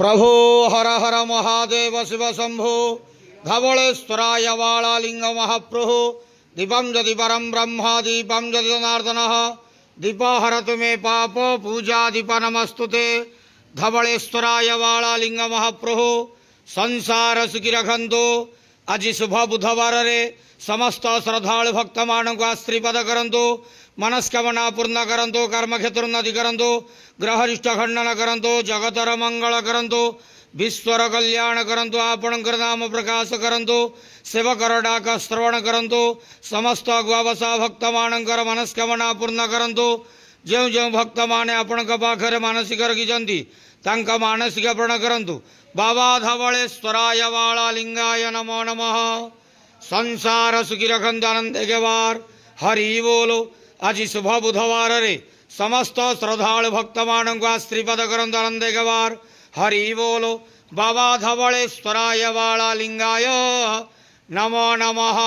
प्रभो हर हर महादेव शिव शंभो धवलेश्वराय वालालिंग महाप्रभो दीपं यदि परं ब्रह्म दीपं यदि जनार्दनः दीपहरतु मे पाप पूजा दीप नमस्तुते धवलेश्वराय वालालिंग महाप्रभो संसार सुखी रखंतो आज शुभ बुधवार रे समस्त श्रद्धालु भक्त मान को आश्रीपद करंतो मनस्कामना पूर्ण करंतो कर्म क्षेत्र उन्नति करंतो ग्रहरिष्ट खंडन करंतो जगतर मंगल करंतो विश्वर कल्याण करंतो आपणकर नाम प्रकाश करंतो सेवकर डाक श्रवण करंतो समस्त गुआवसा भक्त मानकर मनस्कामना पूर्ण करंतो जो जो भक्त माने आपण पाखरे मानसिक रखिछंती तांका मानसिक पूर्ण करंतु बाबा धवलेश्वराय वालालिंगाय नमो नमः संसार सुखी रखंत आनंद गेवार हरि बोलो आज शुभ बुधवार रे समस्त श्रद्धालु भक्त मान को आश्रीपद करंत आनंद गेवार हरि बोलो बाबा धवलेश्वराय वालालिंगाय नमो नमः।